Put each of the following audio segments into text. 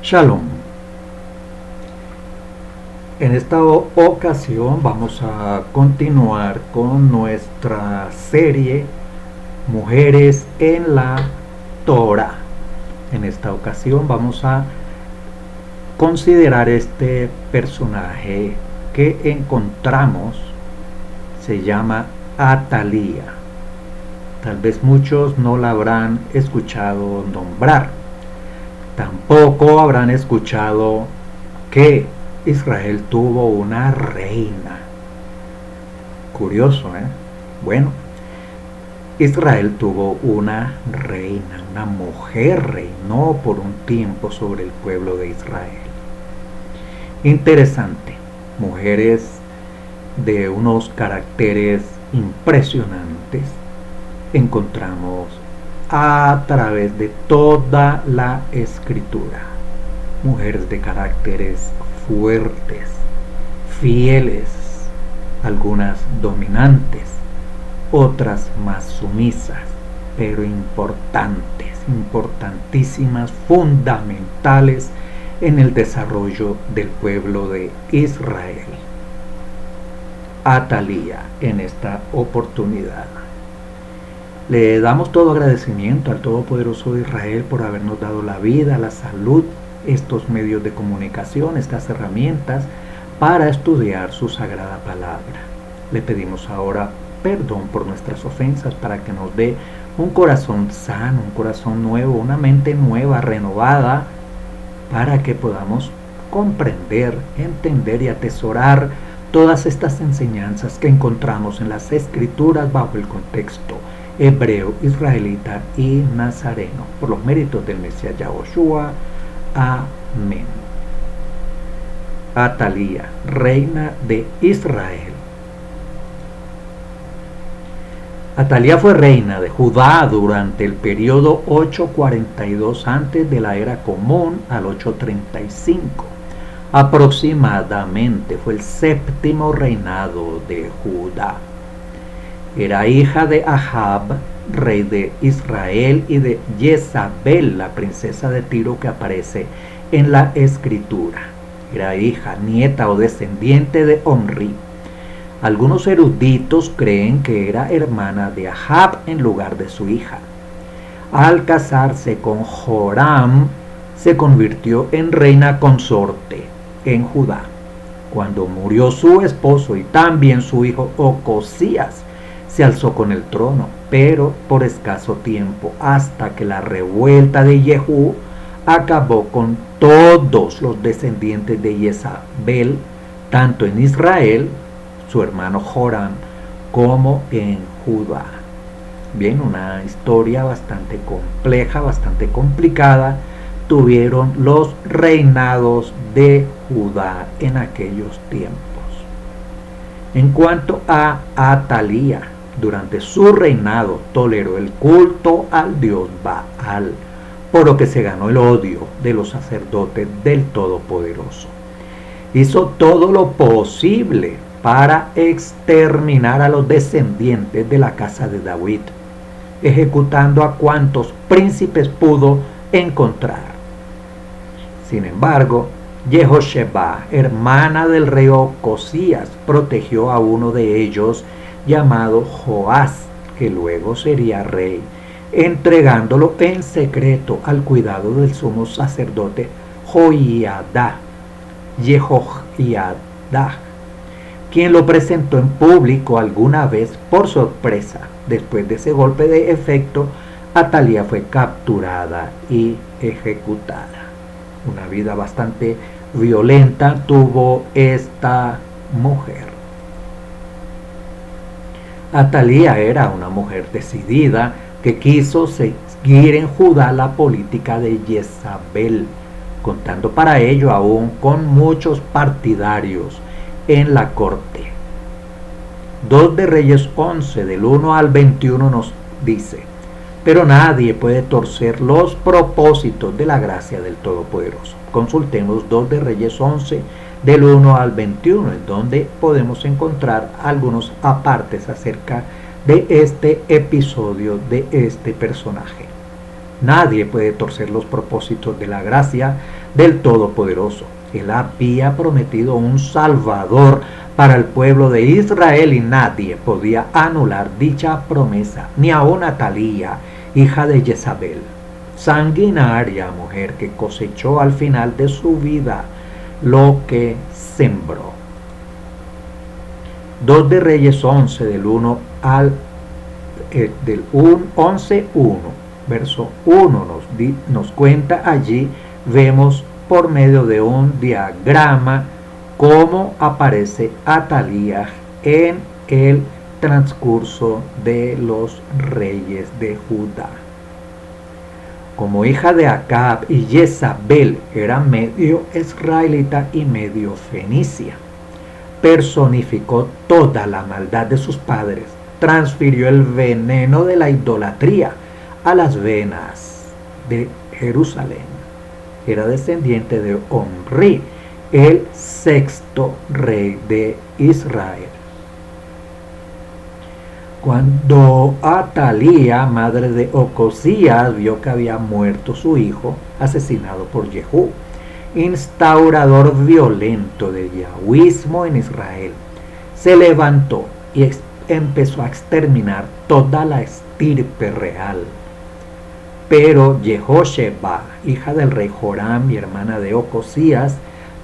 Shalom. En esta ocasión vamos a continuar con nuestra serie Mujeres en la Torah. En esta ocasión vamos a considerar este personaje que encontramos, se llama Atalía. Tal vez muchos no la habrán escuchado nombrar. Tampoco habrán escuchado que Israel tuvo una reina. Curioso, ¿eh? Bueno, Israel tuvo una reina, una mujer reinó por un tiempo sobre el pueblo de Israel. Interesante, mujeres de unos caracteres impresionantes encontramos a través de toda la escritura. Mujeres de caracteres fuertes, fieles, algunas dominantes, otras más sumisas, pero importantes, importantísimas, fundamentales en el desarrollo del pueblo de Israel. Atalía en esta oportunidad. Le damos todo agradecimiento al Todopoderoso de Israel por habernos dado la vida, la salud, estos medios de comunicación, estas herramientas para estudiar su sagrada palabra. Le pedimos ahora perdón por nuestras ofensas para que nos dé un corazón sano, un corazón nuevo, una mente nueva, renovada, para que podamos comprender, entender y atesorar todas estas enseñanzas que encontramos en las escrituras bajo el contexto hebreo, israelita y nazareno, por los méritos del Mesías Yahoshua. Amén. Atalía, reina de Israel. Atalía fue reina de Judá durante el periodo 842 antes de la era común al 835. Aproximadamente fue el séptimo reinado de Judá. Era hija de Ahab, rey de Israel, y de Jezabel, la princesa de Tiro que aparece en la escritura. Era hija, nieta o descendiente de Omri. Algunos eruditos creen que era hermana de Ahab en lugar de su hija. Al casarse con Joram, se convirtió en reina consorte en Judá. Cuando murió su esposo y también su hijo Ocosías, se alzó con el trono, pero por escaso tiempo, hasta que la revuelta de Jehú acabó con todos los descendientes de Jezabel, tanto en Israel, su hermano Joram, como en Judá. Bien, una historia bastante compleja, bastante complicada, tuvieron los reinados de Judá en aquellos tiempos. En cuanto a Atalía, durante su reinado toleró el culto al dios Baal, por lo que se ganó el odio de los sacerdotes del Todopoderoso. Hizo todo lo posible para exterminar a los descendientes de la casa de David, ejecutando a cuantos príncipes pudo encontrar. Sin embargo, Jehosheba, hermana del rey Ocosías, protegió a uno de ellos llamado Joás, que luego sería rey, entregándolo en secreto al cuidado del sumo sacerdote Jehoiada, quien lo presentó en público alguna vez por sorpresa. Después de ese golpe de efecto, Atalía fue capturada y ejecutada. Una vida bastante violenta tuvo esta mujer. Atalía era una mujer decidida que quiso seguir en Judá la política de Jezabel, contando para ello aún con muchos partidarios en la corte. 2 de Reyes 11 del 1 al 21 nos dice: pero nadie puede torcer los propósitos de la gracia del Todopoderoso. Consultemos 2 de Reyes 11 del 1 al 21, en donde podemos encontrar algunos apartes acerca de este episodio, de este personaje. Nadie puede torcer los propósitos de la gracia del Todopoderoso. Él había prometido un Salvador para el pueblo de Israel y nadie podía anular dicha promesa, ni aun Atalía, hija de Jezabel, sanguinaria mujer que cosechó al final de su vida lo que sembró. 2 de Reyes 11 del 11:1, verso 1 nos cuenta allí, vemos por medio de un diagrama cómo aparece Atalía en el transcurso de los reyes de Judá. Como hija de Acab y Jezabel, era medio israelita y medio fenicia. Personificó toda la maldad de sus padres, transfirió el veneno de la idolatría a las venas de Jerusalén. Era descendiente de Omri, el 6º rey de Israel. Cuando Atalía, madre de Ocosías, vio que había muerto su hijo, asesinado por Jehú, instaurador violento de yahwismo en Israel, se levantó y empezó a exterminar toda la estirpe real. Pero Jehosheba, hija del rey Joram y hermana de Ocosías,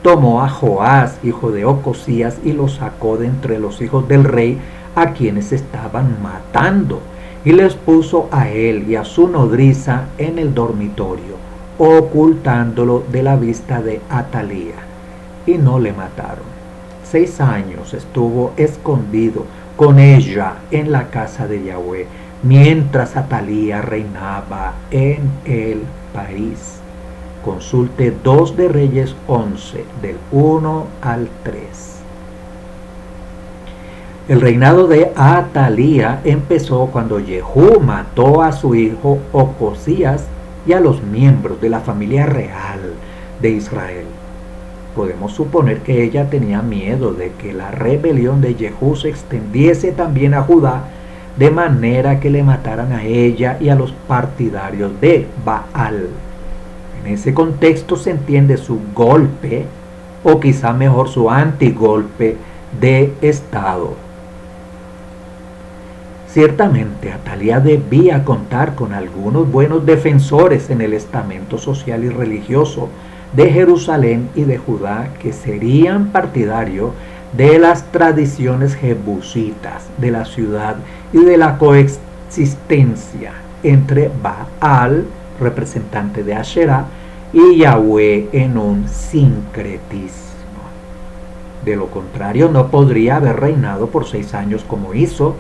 tomó a Joás, hijo de Ocosías, y lo sacó de entre los hijos del rey a quienes estaban matando, y les puso a él y a su nodriza en el dormitorio, ocultándolo de la vista de Atalía, y no le mataron. 6 años estuvo escondido con ella en la casa de Yahweh, mientras Atalía reinaba en el país. Consulte 2 de Reyes 11, del 1 al 3. El reinado de Atalía empezó cuando Jehú mató a su hijo Ocosías y a los miembros de la familia real de Israel. Podemos suponer que ella tenía miedo de que la rebelión de Jehú se extendiese también a Judá, de manera que le mataran a ella y a los partidarios de Baal. En ese contexto se entiende su golpe, o quizá mejor su antigolpe de Estado. Ciertamente Atalía debía contar con algunos buenos defensores en el estamento social y religioso de Jerusalén y de Judá que serían partidarios de las tradiciones jebusitas de la ciudad y de la coexistencia entre Baal, representante de Asherá, y Yahweh en un sincretismo. De lo contrario, no podría haber reinado por 6 años como hizo,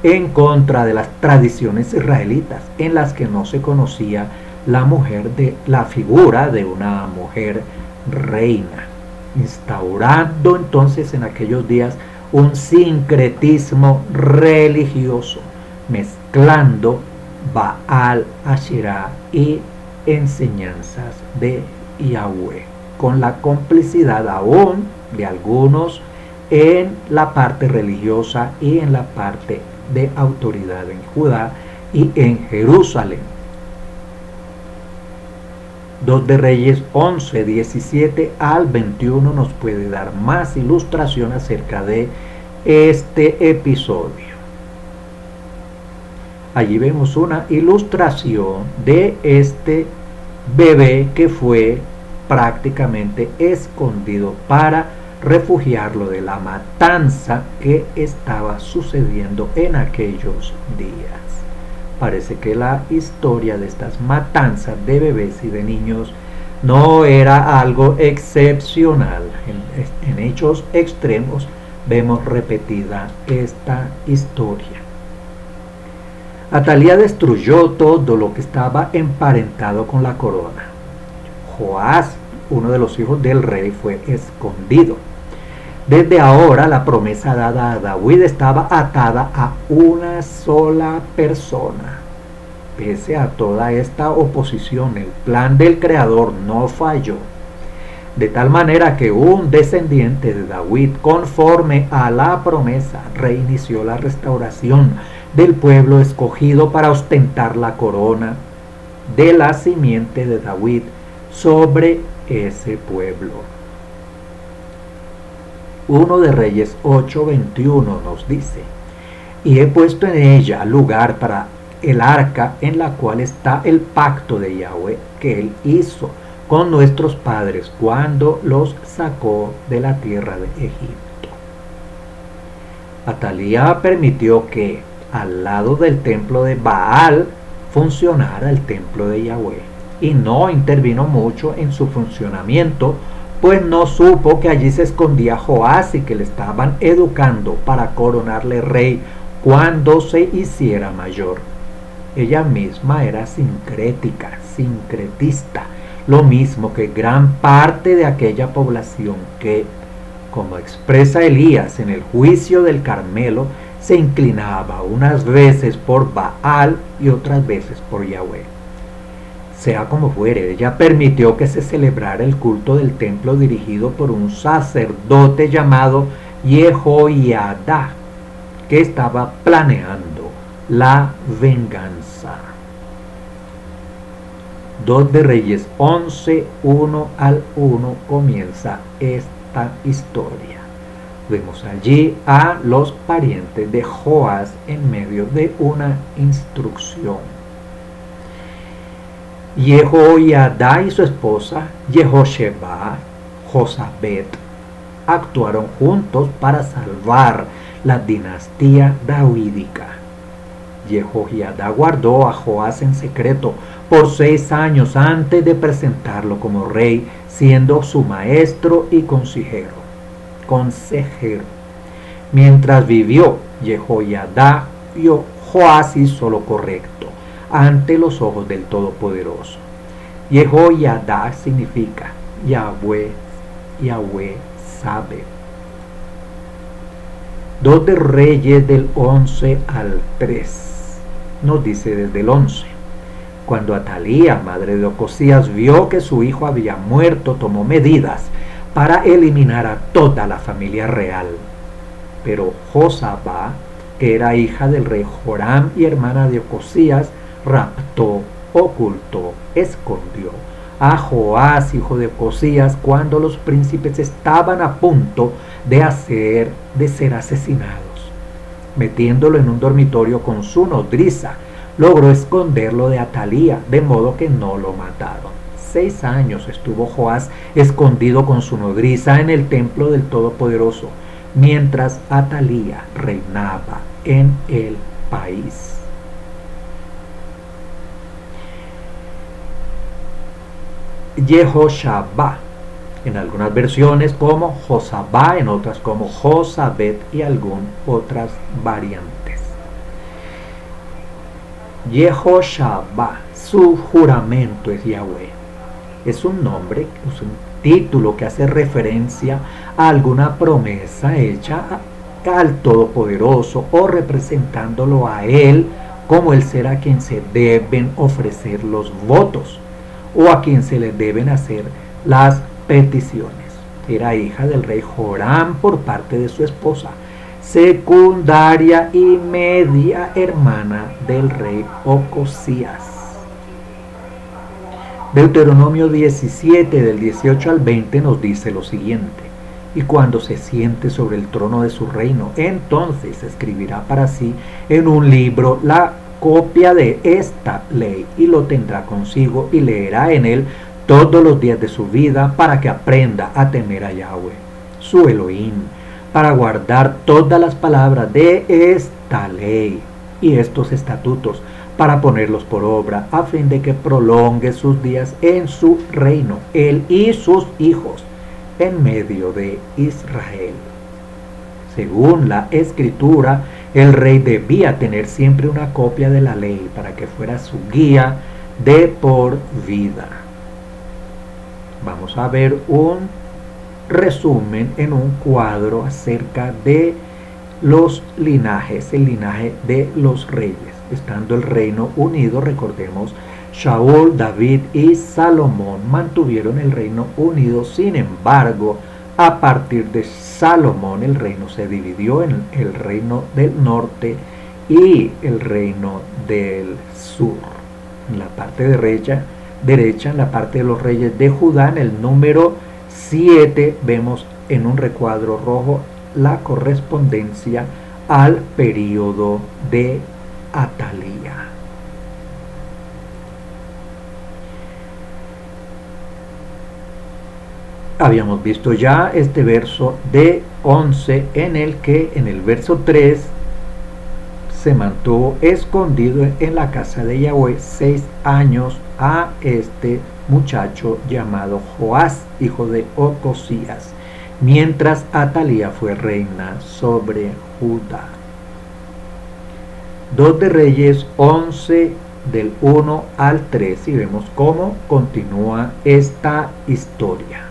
en contra de las tradiciones israelitas, en las que no se conocía la figura de una mujer reina, instaurando entonces en aquellos días un sincretismo religioso, mezclando Baal, Asherá y enseñanzas de Yahweh, con la complicidad aún de algunos en la parte religiosa y en la parte de autoridad en Judá y en Jerusalén. 2 de Reyes 11, 17 al 21 nos puede dar más ilustración acerca de este episodio. Allí vemos una ilustración de este bebé que fue prácticamente escondido para refugiarlo de la matanza que estaba sucediendo en aquellos días. Parece que la historia de estas matanzas de bebés y de niños no era algo excepcional. En hechos extremos vemos repetida esta historia. Atalía destruyó todo lo que estaba emparentado con la corona. Joás, uno de los hijos del rey, fue escondido. Desde ahora la promesa dada a David estaba atada a una sola persona. Pese a toda esta oposición, el plan del Creador no falló. De tal manera que un descendiente de David, conforme a la promesa, reinició la restauración del pueblo escogido para ostentar la corona de la simiente de David sobre ese pueblo. 1 de Reyes 8:21 nos dice: y he puesto en ella lugar para el arca en la cual está el pacto de Yahweh que él hizo con nuestros padres cuando los sacó de la tierra de Egipto. Atalía permitió que al lado del templo de Baal funcionara el templo de Yahweh y no intervino mucho en su funcionamiento, pues no supo que allí se escondía Joás y que le estaban educando para coronarle rey cuando se hiciera mayor. Ella misma era sincrética, sincretista, lo mismo que gran parte de aquella población que, como expresa Elías en el juicio del Carmelo, se inclinaba unas veces por Baal y otras veces por Yahweh. Sea como fuere, ella permitió que se celebrara el culto del templo dirigido por un sacerdote llamado Jehoiada, que estaba planeando la venganza. 2 de Reyes 11, 1 al 1 comienza esta historia. Vemos allí a los parientes de Joás en medio de una instrucción. Jehoiada y su esposa Jehosheba, Josabet, actuaron juntos para salvar la dinastía davídica. Jehoiada guardó a Joás en secreto por 6 años antes de presentarlo como rey, siendo su maestro y consejero. Mientras vivió Jehoiada, Joás hizo lo correcto ante los ojos del Todopoderoso. Jehoiada significa Yahweh sabe. 2 de Reyes del 11 al 3 nos dice desde el 11: cuando Atalía, madre de Ocosías, vio que su hijo había muerto, tomó medidas para eliminar a toda la familia real. Pero Josabá, que era hija del rey Joram y hermana de Ocosías, raptó, ocultó, escondió a Joás, hijo de Ocosías, cuando los príncipes estaban a punto de ser asesinados. Metiéndolo en un dormitorio con su nodriza, logró esconderlo de Atalía, de modo que no lo mataron. 6 años estuvo Joás escondido con su nodriza en el templo del Todopoderoso, mientras Atalía reinaba en el país. Jehoshaba, en algunas versiones como Josabá, en otras como Josabet y algunas otras variantes. Jehoshaba, su juramento es Yahweh. Es un nombre, es un título que hace referencia a alguna promesa hecha al Todopoderoso o representándolo a Él como el ser a quien se deben ofrecer los votos o a quien se le deben hacer las peticiones. Era hija del rey Joram por parte de su esposa, secundaria y media hermana del rey Ocosías. Deuteronomio 17 del 18 al 20 nos dice lo siguiente: y cuando se siente sobre el trono de su reino, entonces escribirá para sí en un libro la copia de esta ley y lo tendrá consigo y leerá en él todos los días de su vida para que aprenda a temer a Yahweh, su Elohim, para guardar todas las palabras de esta ley y estos estatutos, para ponerlos por obra, a fin de que prolongue sus días en su reino, él y sus hijos, en medio de Israel. Según la Escritura, el rey debía tener siempre una copia de la ley para que fuera su guía de por vida. Vamos a ver un resumen en un cuadro acerca de los linajes, el linaje de los reyes. Estando el reino unido, recordemos, Shaul, David y Salomón mantuvieron el reino unido. Sin embargo, a partir de Salomón el reino se dividió en el reino del norte y el reino del sur. en la parte derecha, en la parte de los reyes de Judá, en el número 7, vemos en un recuadro rojo la correspondencia al periodo de Atalía. Habíamos visto ya este verso de 11 en el que en el verso 3 se mantuvo escondido en la casa de Yahweh 6 años a este muchacho llamado Joás, hijo de Ocosías, mientras Atalía fue reina sobre Judá. 2 de Reyes 11 del 1 al 3 y vemos cómo continúa esta historia.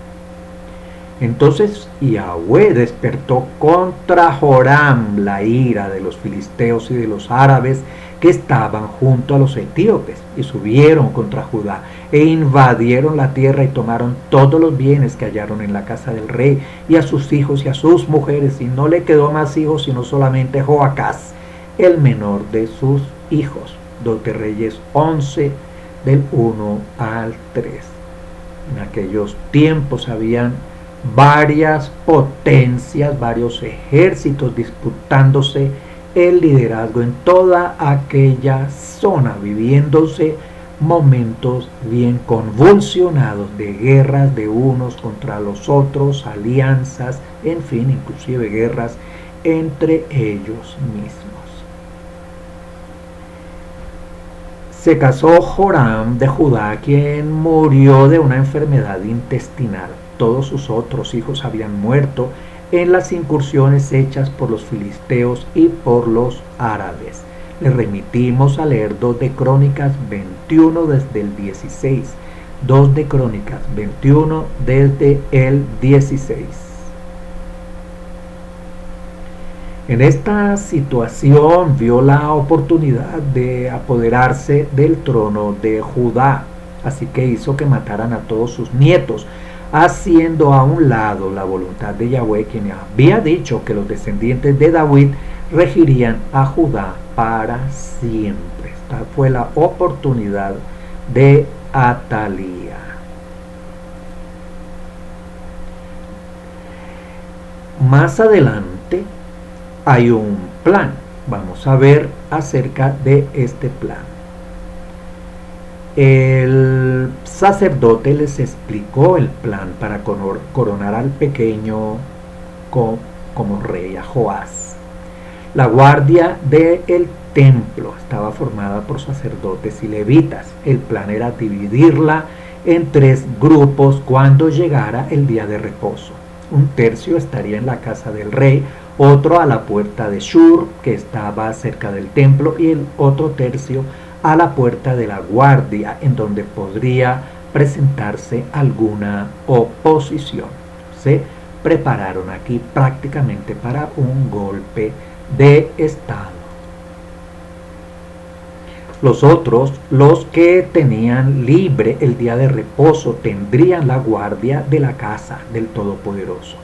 Entonces Yahweh despertó contra Joram la ira de los filisteos y de los árabes que estaban junto a los etíopes, y subieron contra Judá e invadieron la tierra y tomaron todos los bienes que hallaron en la casa del rey, y a sus hijos y a sus mujeres, y no le quedó más hijos sino solamente Joacás, el menor de sus hijos. 2 de Reyes 11 del 1 al 3. En aquellos tiempos habían varias potencias, varios ejércitos disputándose el liderazgo en toda aquella zona, viviéndose momentos bien convulsionados de guerras de unos contra los otros, alianzas, en fin, inclusive guerras entre ellos mismos. Se casó Joram de Judá, quien murió de una enfermedad intestinal. Todos sus otros hijos habían muerto en las incursiones hechas por los filisteos y por los árabes. Le remitimos a leer 2 de Crónicas 21 desde el 16. 2 de Crónicas 21 desde el 16. En esta situación vio la oportunidad de apoderarse del trono de Judá, así que hizo que mataran a todos sus nietos, haciendo a un lado la voluntad de Yahweh, quien había dicho que los descendientes de David regirían a Judá para siempre. Esta fue la oportunidad de Atalía. Más adelante hay un plan. Vamos a ver acerca de este plan. El sacerdote les explicó el plan para coronar al pequeño como rey, a Joás. La guardia del templo estaba formada por sacerdotes y levitas. El plan era dividirla en 3 grupos cuando llegara el día de reposo. Un tercio estaría en la casa del rey, otro a la puerta de Shur, que estaba cerca del templo, y el otro tercio a la puerta de la guardia, en donde podría presentarse alguna oposición. Se prepararon aquí prácticamente para un golpe de estado. Los otros, los que tenían libre el día de reposo, tendrían la guardia de la casa del Todopoderoso.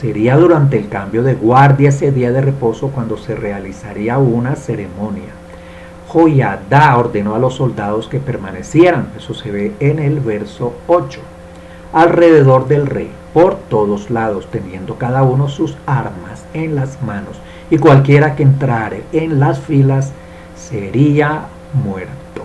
Sería durante el cambio de guardia ese día de reposo cuando se realizaría una ceremonia. Joiada ordenó a los soldados que permanecieran, eso se ve en el verso 8, alrededor del rey, por todos lados, teniendo cada uno sus armas en las manos, y cualquiera que entrare en las filas sería muerto.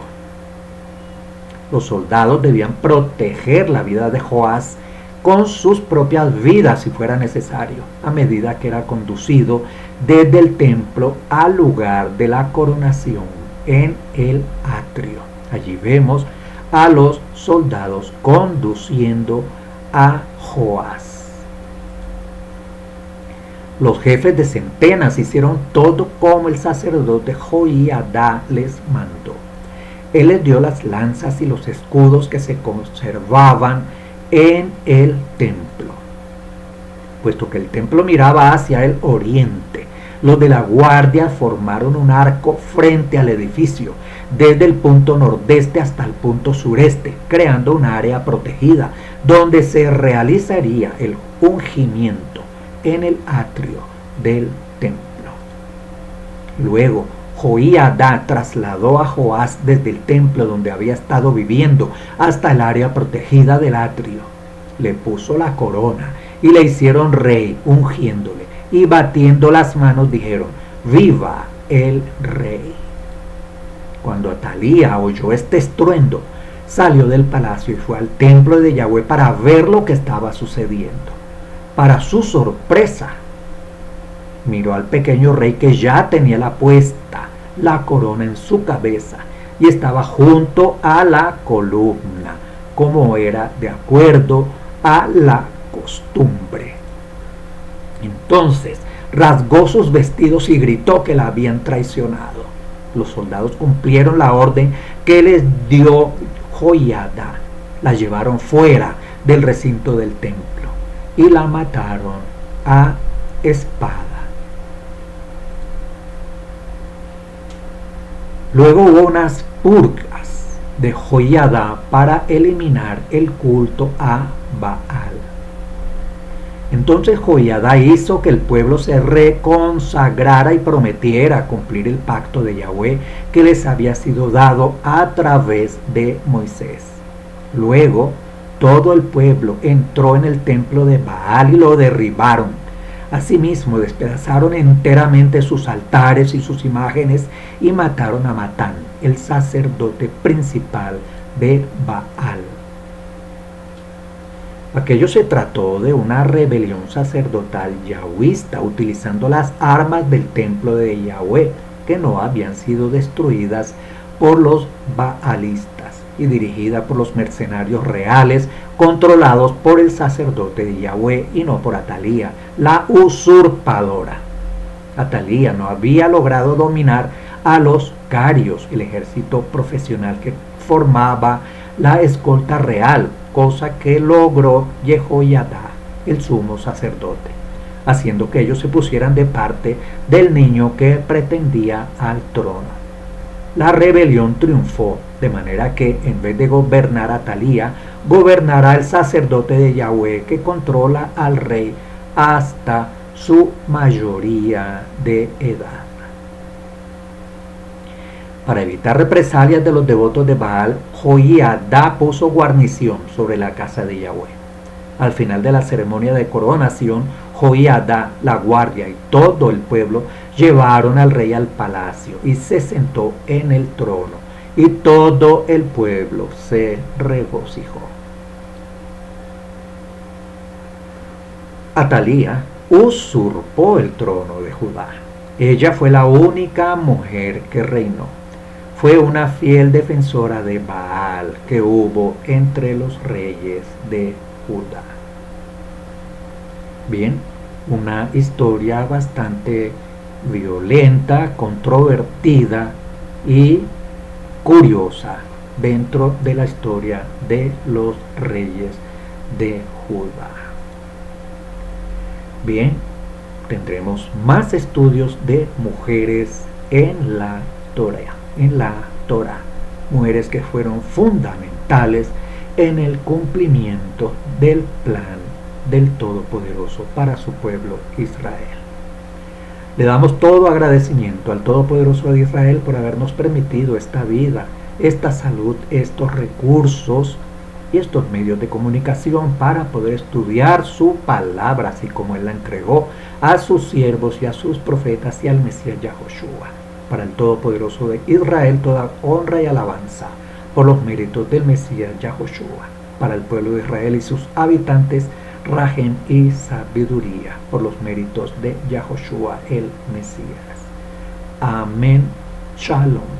Los soldados debían proteger la vida de Joás con sus propias vidas si fuera necesario, a medida que era conducido desde el templo al lugar de la coronación en el atrio. Allí vemos a los soldados conduciendo a Joás. Los jefes de centenas hicieron todo como el sacerdote Joiada les mandó. Él les dio las lanzas y los escudos que se conservaban en el templo, puesto que el templo miraba hacia el oriente. Los de la guardia formaron un arco frente al edificio, desde el punto nordeste hasta el punto sureste, creando un área protegida, donde se realizaría el ungimiento en el atrio del templo. Luego, Joiada trasladó a Joás desde el templo donde había estado viviendo hasta el área protegida del atrio. Le puso la corona y le hicieron rey, ungiéndole, y batiendo las manos dijeron: ¡Viva el rey! Cuando Atalía oyó este estruendo, salió del palacio y fue al templo de Yahweh para ver lo que estaba sucediendo. Para su sorpresa, miró al pequeño rey que ya tenía la corona en su cabeza y estaba junto a la columna, como era de acuerdo a la costumbre. Entonces rasgó sus vestidos y gritó que la habían traicionado. Los soldados cumplieron la orden que les dio Joiada. La llevaron fuera del recinto del templo y la mataron a espada. Luego hubo unas purgas de Joiada para eliminar el culto a Baal. Entonces Joiada hizo que el pueblo se reconsagrara y prometiera cumplir el pacto de Yahweh que les había sido dado a través de Moisés. Luego todo el pueblo entró en el templo de Baal y lo derribaron. Asimismo despedazaron enteramente sus altares y sus imágenes y mataron a Matán, el sacerdote principal de Baal. Aquello se trató de una rebelión sacerdotal yahwista utilizando las armas del templo de Yahweh que no habían sido destruidas por los baalistas y dirigida por los mercenarios reales controlados por el sacerdote de Yahweh y no por Atalía, la usurpadora. Atalía no había logrado dominar a los carios, el ejército profesional que formaba la escolta real, cosa que logró Jehoiada, el sumo sacerdote, haciendo que ellos se pusieran de parte del niño que pretendía al trono. La rebelión triunfó, de manera que en vez de gobernar Atalía, gobernará el sacerdote de Yahweh que controla al rey hasta su mayoría de edad. Para evitar represalias de los devotos de Baal, Joiada puso guarnición sobre la casa de Yahweh. Al final de la ceremonia de coronación, Joiada, la guardia y todo el pueblo llevaron al rey al palacio y se sentó en el trono, y todo el pueblo se regocijó. Atalía usurpó el trono de Judá. Ella fue la única mujer que reinó. Fue una fiel defensora de Baal que hubo entre los reyes de Judá. Bien, una historia bastante violenta, controvertida y curiosa dentro de la historia de los reyes de Judá. Bien, tendremos más estudios de mujeres en la Torá, mujeres que fueron fundamentales en el cumplimiento del plan del Todopoderoso para su pueblo Israel. Le damos todo agradecimiento al Todopoderoso de Israel por habernos permitido esta vida, esta salud, estos recursos y estos medios de comunicación para poder estudiar su palabra, así como Él la entregó a sus siervos y a sus profetas y al Mesías Yahoshua. Para el Todopoderoso de Israel toda honra y alabanza por los méritos del Mesías Yahoshua. Para el pueblo de Israel y sus habitantes, rajem y sabiduría por los méritos de Yahoshua el Mesías. Amén. Shalom.